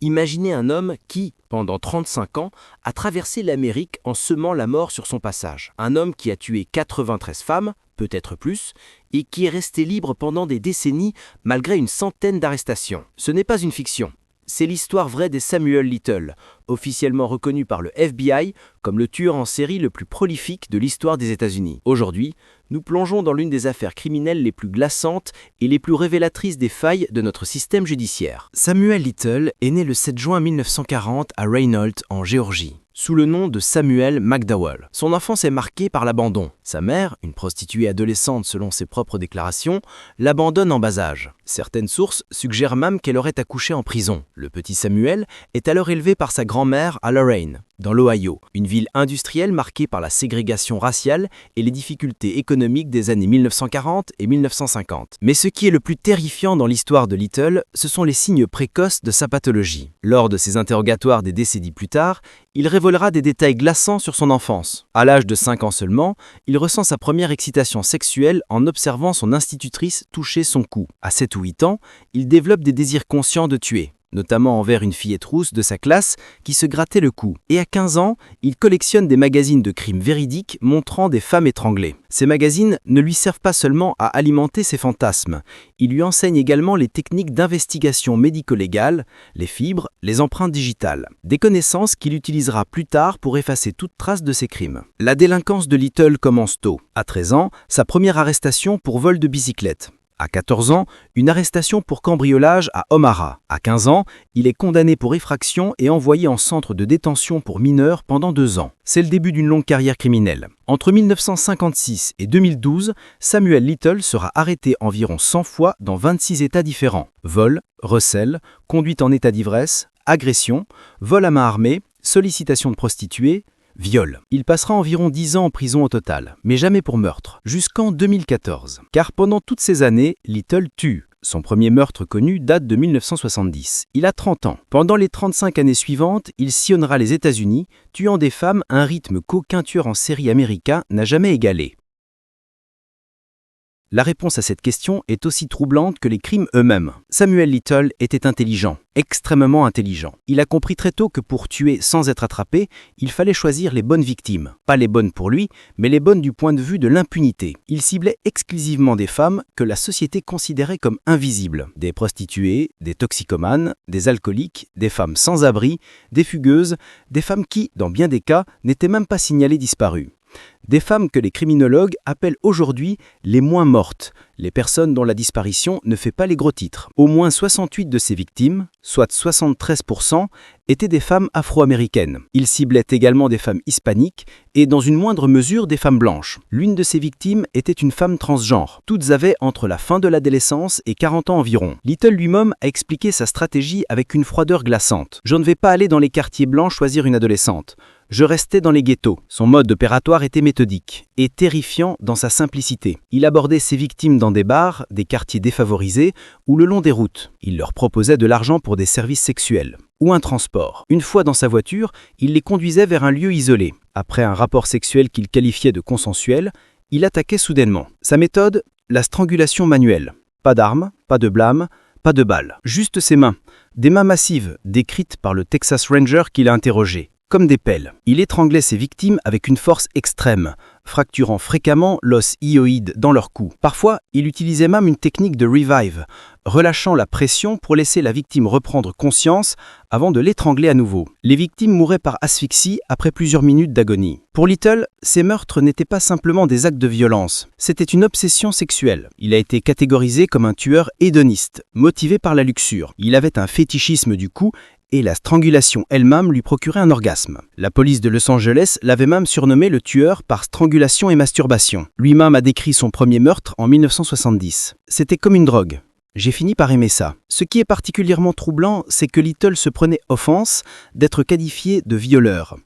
Imaginez un homme qui, pendant 35 ans, a traversé l'Amérique en semant la mort sur son passage. Un homme qui a tué 93 femmes, peut-être plus, et qui est resté libre pendant des décennies malgré une centaine d'arrestations. Ce n'est pas une fiction. C'est l'histoire vraie des Samuel Little, officiellement reconnu par le FBI comme le tueur en série le plus prolifique de l'histoire des États-Unis. Aujourd'hui, nous plongeons dans l'une des affaires criminelles les plus glaçantes et les plus révélatrices des failles de notre système judiciaire. Samuel Little est né le 7 juin 1940 à Raynaud, en Géorgie, sous le nom de Samuel McDowell. Son enfance est marquée par l'abandon. Sa mère, une prostituée adolescente selon ses propres déclarations, l'abandonne en bas âge. Certaines sources suggèrent même qu'elle aurait accouché en prison. Le petit Samuel est alors élevé par sa grand-mère à Lorain, dans l'Ohio, une ville industrielle marquée par la ségrégation raciale et les difficultés économiques des années 1940 et 1950. Mais ce qui est le plus terrifiant dans l'histoire de Little, ce sont les signes précoces de sa pathologie. Lors de ses interrogatoires des décennies plus tard, il révélera des détails glaçants sur son enfance. À l'âge de 5 ans seulement, il ressent sa première excitation sexuelle en observant son institutrice toucher son cou. À 7 ou 8 ans, il développe des désirs conscients de tuer, notamment envers une fillette rousse de sa classe qui se grattait le cou. Et à 15 ans, il collectionne des magazines de crimes véridiques montrant des femmes étranglées. Ces magazines ne lui servent pas seulement à alimenter ses fantasmes, ils lui enseignent également les techniques d'investigation médico-légale, les fibres, les empreintes digitales, des connaissances qu'il utilisera plus tard pour effacer toute trace de ses crimes. La délinquance de Little commence tôt. À 13 ans, sa première arrestation pour vol de bicyclette. À 14 ans, une arrestation pour cambriolage à Omaha. À 15 ans, il est condamné pour effraction et envoyé en centre de détention pour mineurs pendant 2 ans. C'est le début d'une longue carrière criminelle. Entre 1956 et 2012, Samuel Little sera arrêté environ 100 fois dans 26 États différents. Vol, recel, conduite en état d'ivresse, agression, vol à main armée, sollicitation de prostituées, viol. Il passera environ 10 ans en prison au total, mais jamais pour meurtre, jusqu'en 2014. Car pendant toutes ces années, Little tue. Son premier meurtre connu date de 1970. Il a 30 ans. Pendant les 35 années suivantes, il sillonnera les États-Unis, tuant des femmes à un rythme qu'aucun tueur en série américain n'a jamais égalé. La réponse à cette question est aussi troublante que les crimes eux-mêmes. Samuel Little était intelligent, extrêmement intelligent. Il a compris très tôt que pour tuer sans être attrapé, il fallait choisir les bonnes victimes. Pas les bonnes pour lui, mais les bonnes du point de vue de l'impunité. Il ciblait exclusivement des femmes que la société considérait comme invisibles. Des prostituées, des toxicomanes, des alcooliques, des femmes sans abri, des fugueuses, des femmes qui, dans bien des cas, n'étaient même pas signalées disparues. Des femmes que les criminologues appellent aujourd'hui les moins mortes, les personnes dont la disparition ne fait pas les gros titres. Au moins 68 de ces victimes, soit 73%, étaient des femmes afro-américaines. Il ciblait également des femmes hispaniques et dans une moindre mesure des femmes blanches. L'une de ces victimes était une femme transgenre. Toutes avaient entre la fin de l'adolescence et 40 ans environ. Little lui-même a expliqué sa stratégie avec une froideur glaçante. « Je ne vais pas aller dans les quartiers blancs choisir une adolescente. Je restais dans les ghettos. » Son mode opératoire était méthodique et terrifiant dans sa simplicité. Il abordait ses victimes dans des bars, des quartiers défavorisés ou le long des routes. Il leur proposait de l'argent pour des services sexuels ou un transport. Une fois dans sa voiture, il les conduisait vers un lieu isolé. Après un rapport sexuel qu'il qualifiait de consensuel, il attaquait soudainement. Sa méthode, la strangulation manuelle. Pas d'armes, pas de blâme, pas de balles. Juste ses mains. Des mains massives, décrites par le Texas Ranger qu'il a interrogé. Comme des pelles. Il étranglait ses victimes avec une force extrême, fracturant fréquemment l'os hyoïde dans leur cou. Parfois, il utilisait même une technique de revive, relâchant la pression pour laisser la victime reprendre conscience avant de l'étrangler à nouveau. Les victimes mouraient par asphyxie après plusieurs minutes d'agonie. Pour Little, ces meurtres n'étaient pas simplement des actes de violence, c'était une obsession sexuelle. Il a été catégorisé comme un tueur hédoniste, motivé par la luxure. Il avait un fétichisme du cou et la strangulation elle-même lui procurait un orgasme. La police de Los Angeles l'avait même surnommé le tueur par strangulation et masturbation. Lui-même a décrit son premier meurtre en 1970. C'était comme une drogue. J'ai fini par aimer ça. Ce qui est particulièrement troublant, c'est que Little se prenait offense d'être qualifié de violeur.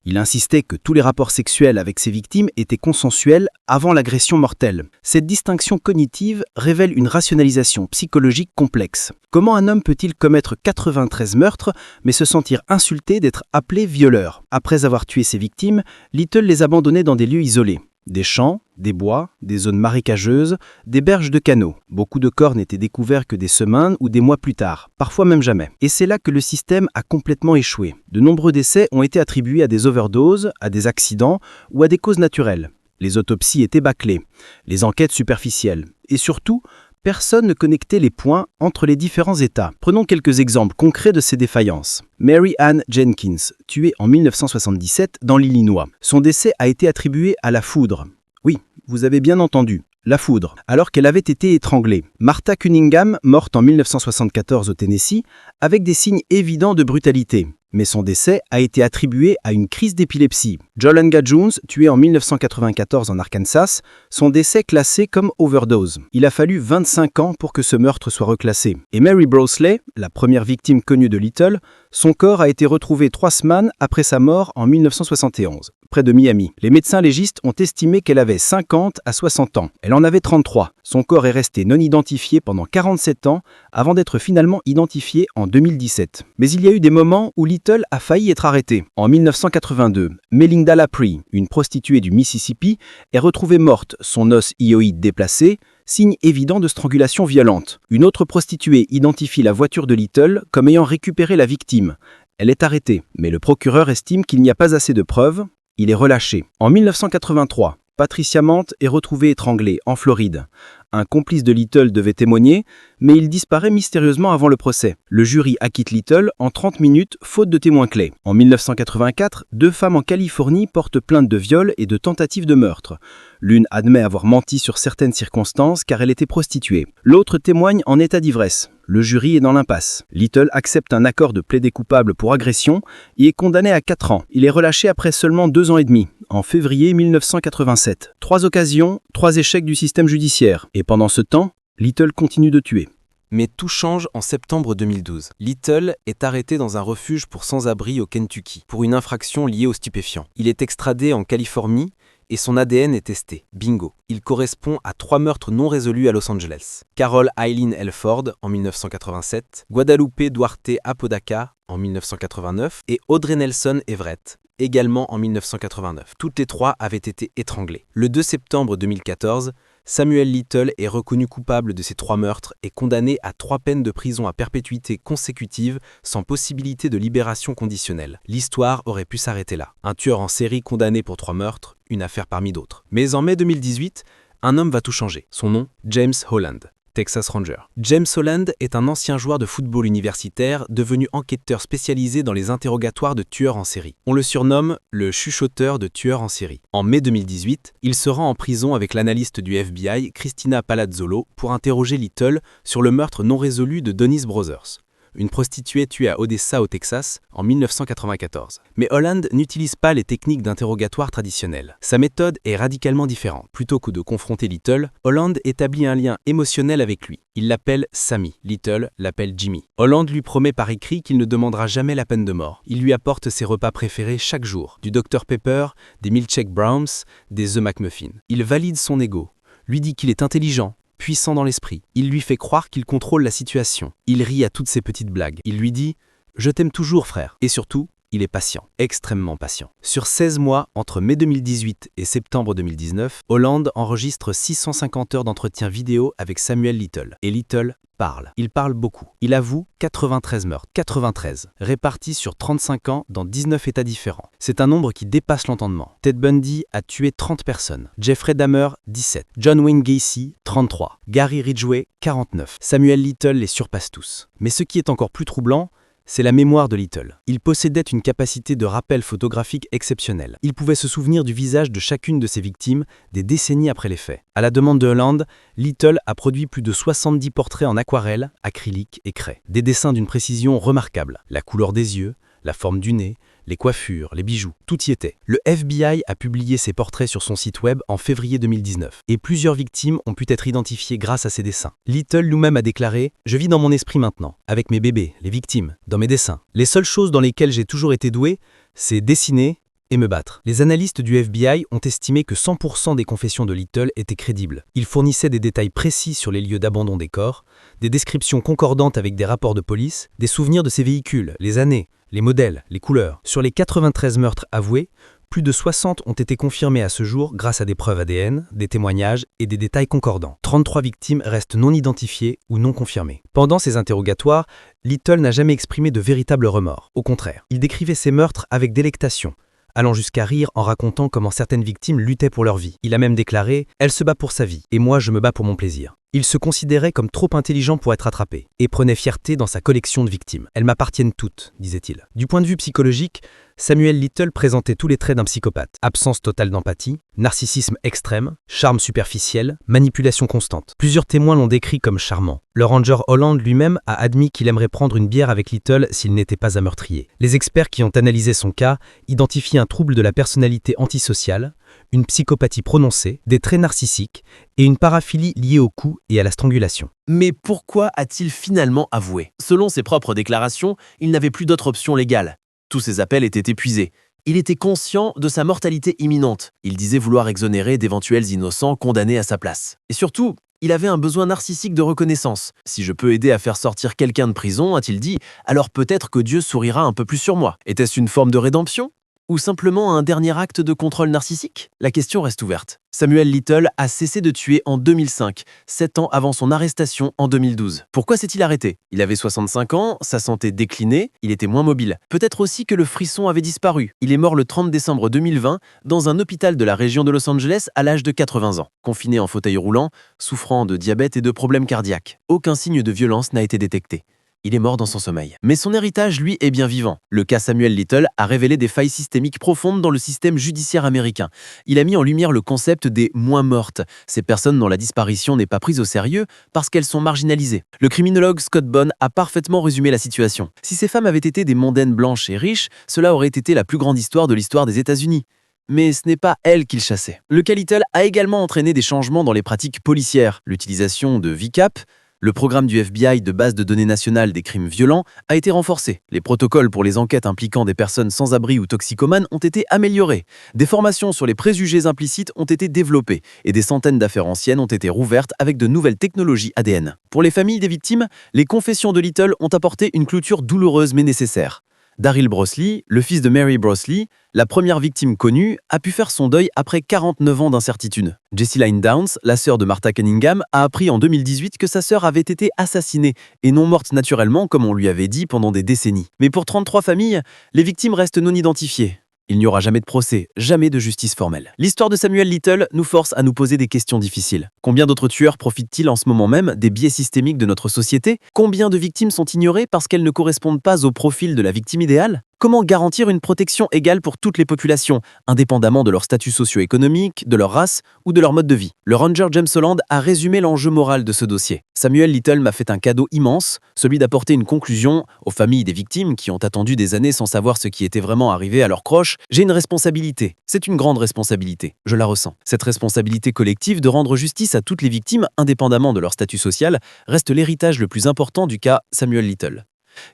Il insistait que tous les rapports sexuels avec ses victimes étaient consensuels avant l'agression mortelle. Cette distinction cognitive révèle une rationalisation psychologique complexe. Comment un homme peut-il commettre 93 meurtres mais se sentir insulté d'être appelé violeur ? Après avoir tué ses victimes, Little les abandonnait dans des lieux isolés. Des champs, des bois, des zones marécageuses, des berges de canaux. Beaucoup de corps n'étaient découverts que des semaines ou des mois plus tard, parfois même jamais. Et c'est là que le système a complètement échoué. De nombreux décès ont été attribués à des overdoses, à des accidents ou à des causes naturelles. Les autopsies étaient bâclées, les enquêtes superficielles. Et surtout, personne ne connectait les points entre les différents États. Prenons quelques exemples concrets de ces défaillances. Mary Ann Jenkins, tuée en 1977 dans l'Illinois. Son décès a été attribué à la foudre. Oui, vous avez bien entendu, la foudre, alors qu'elle avait été étranglée. Martha Cunningham, morte en 1974 au Tennessee, avec des signes évidents de brutalité. Mais son décès a été attribué à une crise d'épilepsie. Jolanga Jones, tuée en 1994 en Arkansas, son décès classé comme overdose. Il a fallu 25 ans pour que ce meurtre soit reclassé. Et Mary Brosley, la première victime connue de Little, son corps a été retrouvé 3 semaines après sa mort en 1971, près de Miami. Les médecins légistes ont estimé qu'elle avait 50 à 60 ans. Elle en avait 33. Son corps est resté non identifié pendant 47 ans avant d'être finalement identifié en 2017. Mais il y a eu des moments où Little a failli être arrêtée. En 1982, Melinda Laprie, une prostituée du Mississippi, est retrouvée morte, son os hyoïde déplacé, signe évident de strangulation violente. Une autre prostituée identifie la voiture de Little comme ayant récupéré la victime. Elle est arrêtée, mais le procureur estime qu'il n'y a pas assez de preuves. Il est relâché. En 1983, Patricia Mante est retrouvée étranglée en Floride. Un complice de Little devait témoigner, mais il disparaît mystérieusement avant le procès. Le jury acquitte Little en 30 minutes, faute de témoins clés. En 1984, 2 femmes en Californie portent plainte de viol et de tentative de meurtre. L'une admet avoir menti sur certaines circonstances car elle était prostituée. L'autre témoigne en état d'ivresse. Le jury est dans l'impasse. Little accepte un accord de plaider coupable pour agression et est condamné à 4 ans. Il est relâché après seulement 2 ans et demi, en février 1987. 3 occasions, 3 échecs du système judiciaire. Et pendant ce temps, Little continue de tuer. Mais tout change en septembre 2012. Little est arrêté dans un refuge pour sans-abri au Kentucky pour une infraction liée aux stupéfiants. Il est extradé en Californie et son ADN est testé. Bingo. Il correspond à 3 meurtres non résolus à Los Angeles. Carol Eileen Elford en 1987, Guadalupe Duarte Apodaca en 1989 et Audrey Nelson Everett, également en 1989. Toutes les 3 avaient été étranglées. Le 2 septembre 2014, Samuel Little est reconnu coupable de ces 3 meurtres et condamné à 3 peines de prison à perpétuité consécutives sans possibilité de libération conditionnelle. L'histoire aurait pu s'arrêter là. Un tueur en série condamné pour 3 meurtres, une affaire parmi d'autres. Mais en mai 2018, un homme va tout changer. Son nom, James Holland. Texas Ranger. James Holland est un ancien joueur de football universitaire devenu enquêteur spécialisé dans les interrogatoires de tueurs en série. On le surnomme le chuchoteur de tueurs en série. En mai 2018, il se rend en prison avec l'analyste du FBI Christina Palazzolo pour interroger Little sur le meurtre non résolu de Donnis Brothers, une prostituée tuée à Odessa au Texas en 1994. Mais Holland n'utilise pas les techniques d'interrogatoire traditionnelles. Sa méthode est radicalement différente. Plutôt que de confronter Little, Holland établit un lien émotionnel avec lui. Il l'appelle Sammy. Little l'appelle Jimmy. Holland lui promet par écrit qu'il ne demandera jamais la peine de mort. Il lui apporte ses repas préférés chaque jour, du Dr Pepper, des Milkshake Browns, des The McMuffin. Il valide son ego, lui dit qu'il est intelligent, puissant dans l'esprit. Il lui fait croire qu'il contrôle la situation. Il rit à toutes ces petites blagues. Il lui dit « Je t'aime toujours, frère ». Et surtout, il est patient, extrêmement patient. Sur 16 mois, entre mai 2018 et septembre 2019, Holland enregistre 650 heures d'entretien vidéo avec Samuel Little. Et Little parle. Il parle beaucoup. Il avoue 93 meurtres. 93, répartis sur 35 ans dans 19 États différents. C'est un nombre qui dépasse l'entendement. Ted Bundy a tué 30 personnes. Jeffrey Dahmer, 17. John Wayne Gacy, 33. Gary Ridgway, 49. Samuel Little les surpasse tous. Mais ce qui est encore plus troublant, c'est la mémoire de Little. Il possédait une capacité de rappel photographique exceptionnelle. Il pouvait se souvenir du visage de chacune de ses victimes des décennies après les faits. À la demande de Holland, Little a produit plus de 70 portraits en aquarelle, acrylique et craie. Des dessins d'une précision remarquable. La couleur des yeux, la forme du nez, les coiffures, les bijoux, tout y était. Le FBI a publié ces portraits sur son site web en février 2019 et plusieurs victimes ont pu être identifiées grâce à ces dessins. Little lui-même a déclaré « Je vis dans mon esprit maintenant, avec mes bébés, les victimes, dans mes dessins. Les seules choses dans lesquelles j'ai toujours été doué, c'est dessiner et me battre ». Les analystes du FBI ont estimé que 100% des confessions de Little étaient crédibles. Il fournissait des détails précis sur les lieux d'abandon des corps, des descriptions concordantes avec des rapports de police, des souvenirs de ses véhicules, les années, les modèles, les couleurs. Sur les 93 meurtres avoués, Plus de 60 ont été confirmés à ce jour grâce à des preuves ADN, des témoignages et des détails concordants. 33 victimes restent non identifiées ou non confirmées. Pendant ces interrogatoires, Little n'a jamais exprimé de véritable remords. Au contraire, il décrivait ses meurtres avec délectation, allant jusqu'à rire en racontant comment certaines victimes luttaient pour leur vie. Il a même déclaré « Elle se bat pour sa vie, et moi je me bats pour mon plaisir ». Il se considérait comme trop intelligent pour être attrapé, et prenait fierté dans sa collection de victimes. « Elles m'appartiennent toutes », disait-il. Du point de vue psychologique, Samuel Little présentait tous les traits d'un psychopathe. Absence totale d'empathie, narcissisme extrême, charme superficiel, manipulation constante. Plusieurs témoins l'ont décrit comme charmant. Le ranger Holland lui-même a admis qu'il aimerait prendre une bière avec Little s'il n'était pas un meurtrier. Les experts qui ont analysé son cas identifient un trouble de la personnalité antisociale, une psychopathie prononcée, des traits narcissiques et une paraphilie liée au coup et à la strangulation. Mais pourquoi a-t-il finalement avoué? Selon ses propres déclarations, il n'avait plus d'autre option légale. Tous ses appels étaient épuisés. Il était conscient de sa mortalité imminente. Il disait vouloir exonérer d'éventuels innocents condamnés à sa place. Et surtout, il avait un besoin narcissique de reconnaissance. « Si je peux aider à faire sortir quelqu'un de prison, a-t-il dit, alors peut-être que Dieu sourira un peu plus sur moi. » Était-ce une forme de rédemption? Ou simplement un dernier acte de contrôle narcissique? La question reste ouverte. Samuel Little a cessé de tuer en 2005, 7 ans avant son arrestation en 2012. Pourquoi s'est-il arrêté? Il avait 65 ans, sa santé déclinait, il était moins mobile. Peut-être aussi que le frisson avait disparu. Il est mort le 30 décembre 2020 dans un hôpital de la région de Los Angeles à l'âge de 80 ans. Confiné en fauteuil roulant, souffrant de diabète et de problèmes cardiaques. Aucun signe de violence n'a été détecté. Il est mort dans son sommeil. Mais son héritage, lui, est bien vivant. Le cas Samuel Little a révélé des failles systémiques profondes dans le système judiciaire américain. Il a mis en lumière le concept des « moins mortes », ces personnes dont la disparition n'est pas prise au sérieux parce qu'elles sont marginalisées. Le criminologue Scott Bonn a parfaitement résumé la situation. Si ces femmes avaient été des mondaines blanches et riches, cela aurait été la plus grande histoire de l'histoire des États-Unis. Mais ce n'est pas elle qu'il chassait. Le cas Little a également entraîné des changements dans les pratiques policières. L'utilisation de VCAP, le programme du FBI de base de données nationale des crimes violents, a été renforcé. Les protocoles pour les enquêtes impliquant des personnes sans abri ou toxicomanes ont été améliorés. Des formations sur les préjugés implicites ont été développées et des centaines d'affaires anciennes ont été rouvertes avec de nouvelles technologies ADN. Pour les familles des victimes, les confessions de Little ont apporté une clôture douloureuse mais nécessaire. Daryl Brosley, le fils de Mary Brosley, la première victime connue, a pu faire son deuil après 49 ans d'incertitude. Jessie Line Downs, la sœur de Martha Cunningham, a appris en 2018 que sa sœur avait été assassinée et non morte naturellement comme on lui avait dit pendant des décennies. Mais pour 33 familles, les victimes restent non identifiées. Il n'y aura jamais de procès, jamais de justice formelle. L'histoire de Samuel Little nous force à nous poser des questions difficiles. Combien d'autres tueurs profitent-ils en ce moment même des biais systémiques de notre société? Combien de victimes sont ignorées parce qu'elles ne correspondent pas au profil de la victime idéale? Comment garantir une protection égale pour toutes les populations, indépendamment de leur statut socio-économique, de leur race ou de leur mode de vie? Le ranger James Holland a résumé l'enjeu moral de ce dossier. Samuel Little m'a fait un cadeau immense, celui d'apporter une conclusion aux familles des victimes qui ont attendu des années sans savoir ce qui était vraiment arrivé à leurs proches. J'ai une responsabilité. C'est une grande responsabilité. Je la ressens. Cette responsabilité collective de rendre justice à toutes les victimes, indépendamment de leur statut social, reste l'héritage le plus important du cas Samuel Little.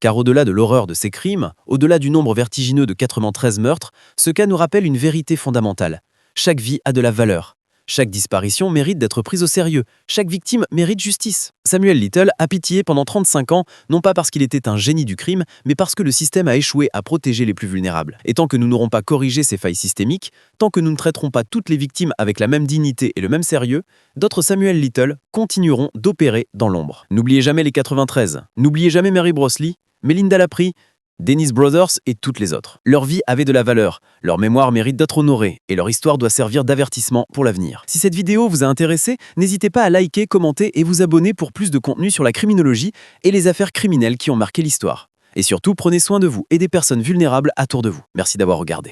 Car au-delà de l'horreur de ces crimes, au-delà du nombre vertigineux de 93 meurtres, ce cas nous rappelle une vérité fondamentale. Chaque vie a de la valeur. Chaque disparition mérite d'être prise au sérieux. Chaque victime mérite justice. Samuel Little a pitié pendant 35 ans, non pas parce qu'il était un génie du crime, mais parce que le système a échoué à protéger les plus vulnérables. Et tant que nous n'aurons pas corrigé ces failles systémiques, tant que nous ne traiterons pas toutes les victimes avec la même dignité et le même sérieux, d'autres Samuel Little continueront d'opérer dans l'ombre. N'oubliez jamais les 93. N'oubliez jamais Mary Brosley, Melinda Laprie, Dennis Brothers et toutes les autres. Leur vie avait de la valeur, leur mémoire mérite d'être honorée et leur histoire doit servir d'avertissement pour l'avenir. Si cette vidéo vous a intéressé, n'hésitez pas à liker, commenter et vous abonner pour plus de contenu sur la criminologie et les affaires criminelles qui ont marqué l'histoire. Et surtout, prenez soin de vous et des personnes vulnérables autour de vous. Merci d'avoir regardé.